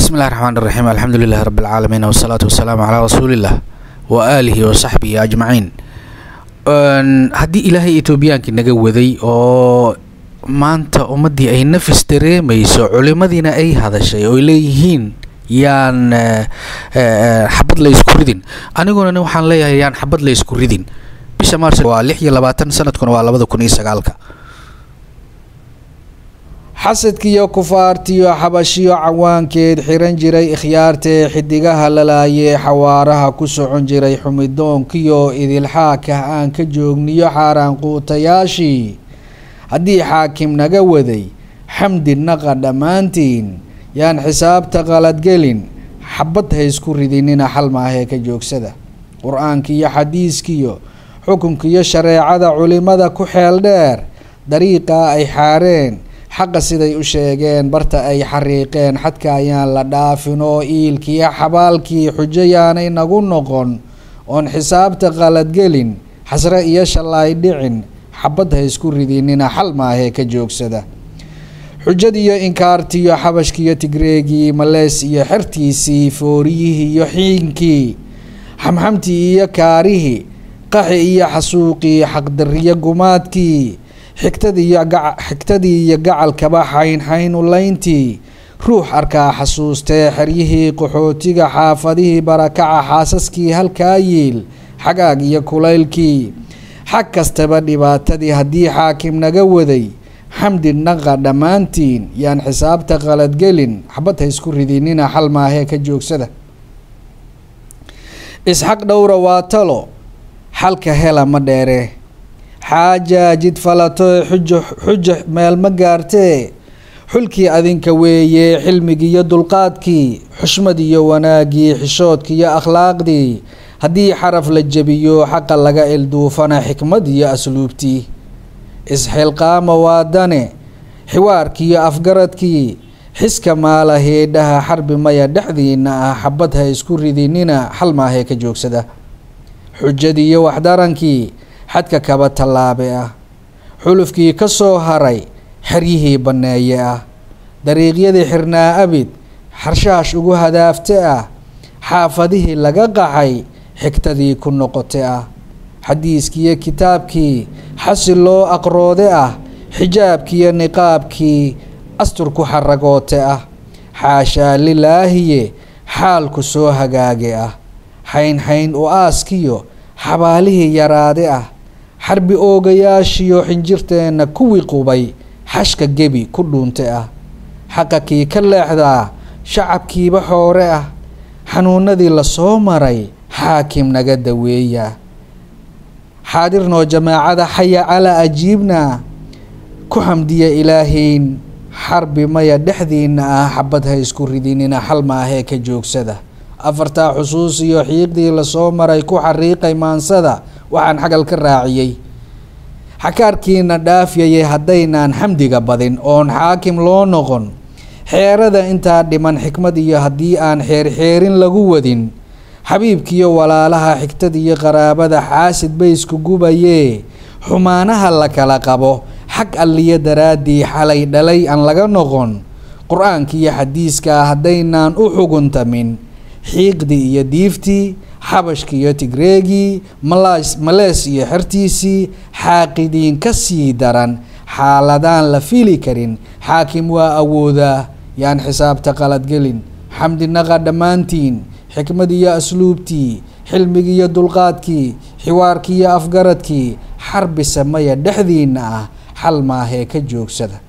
بسم الله الرحمن الرحيم. الحمد لله رب العالمين والصلاة والسلام على رسول الله وآله وصحبه أجمعين. هدي إلهي إثيوبيانك naga waday oo maanta ummadii ay nafis dareemayso culimadiina ay hadashay oo leeyihiin yaan xabad la isku ridin. Aniguna waxaan leeyahay yaan xabad la isku ridin. bisha Maars waa 26 sanadkuna waa 2009. xasadkiyo kufaartiyo xabashiyo cawaankeed xiran jiray ikhyaartee xidigaha lalaaye xawaaraha ku socon jiray xumidoonkiyo idilxaaka aan ka joogniyo xaaraan quutayaashii haddii xaakim naga waday xamdi naqa dhammaantiin yaan xisaabta qaladgelin xabad ha isku ridinina xal maahee ka joogsada. qur-aankiyo xadiiskiyo xukunkiyo shareecada culimada ku xeel dheer dariiqa ay xaareen xaqa siday u sheegeen barta ay xariiqeen xadka ayaan la dhaafin oo iilkiiyo xabaalkii xujo yaanay nagu noqon oon xisaabta qaladgelin xasre iyo shalaay dhicin xabad ha isku ridinina xal maahee ka joogsada. xujadiyo inkaartiyo xabashkiyo tigreegii malees iyo xertiisii fooriyihii iyo xiinkii xamxamtii iyo kaarihii qaxi iyo xasuuqii xaqdariyo gumaadkii xigtadii iyo gacalkaba xayn ulayntii ruux arkaa xasuustee xeryihii qaxootiga xaafadihii barakaca xaasaskii halkaa yiil xagaag iyo kulaylkii xag kastaba dhibaatadii haddii xaakim naga waday xamdi naqa dhammaantiin yaan xisaabta qaladgelin xabad ha isku ridinina xal maahee ka joogsada. isxaq dhowra waa talo xalka hela ma dheere xaaja jid falato xujo meel ma gaartee xulkii adinka weeye xilmigiiyo dulqaadkii xushmadiyo wanaagii xishoodkiiyo akhlaaqdii haddii xaraf la jebiyo xaqa laga ilduufana xikmad iyo asluubtii isxilqaama waadane xiwaarkiiyo afgaradkii xiska maala heedhaha xarbi maya dhexdiina ah xabad ha isku ridinina xal maahee ka joogsada. xujadiiyo waxdarankii xadka kaba tallaabe ah xulufkii ka soo haray xeryihii banneeye ah dariiqyadii xirnaa abid xarshaash ugu hadaafte ah xaafadihii laga qaxay xigtadii ku noqote ah xadiiskiiyo kitaabkii xasi loo aqroode ah xijaabkiiyo niqaabkii astur ku xaragoote ah xaashaa lilaahiye xaalku soo hagaage ah xayn u aaskiyo xabaalihii yaraade ah xarbi oogayaashiyo xinjirteenna kuwii qubay xashka gebi ku dhuunte ah xaqa kii ka leexdaa shacabkiiba xoore ah xanuunadii lasoo maray xaakim naga daweeya xaadirnoo jamaacada xaya calaa ajiibna ku xamdiya ilaahayn xarbi maya dhexdiina ah xabad ha isku ridinina xal maahee ka joogsada. afartaa xusuus iyo xiiqdii lasoo maray ku xariiqay maansada waxaan xagal ka raaciyey xakaarkiina dhaafyayay haddaynaan xamdiga badin oon xaakim loo noqon xeerada intaa dhiman xikmad iyo haddii aan xeerxeerin lagu wadin xabiibkiiyo walaalaha xigtadiiyo qaraabada xaasid bay isku gubayee xumaanaha la kala qabo xag alliyo daraaddii xalay dhalay aan laga noqon qur-aankiiyo xadiiska haddaynaan u xuguntamin xiiqdii iyo diiftii xabashkii iyo tigreegii malees iyo xertiisii xaaqidiin ka sii daran xaaladaan la fili karin xaakim waa awoodaa yaan xisaabta qaladgelin xamdi naqa dhammaantiin xikmadiiyo asluubtii xilmigiiyo dulqaadkii xiwaarkiiyo afgaradkii xarbi samaya dhexdiina ah xal maahee ka joogsada.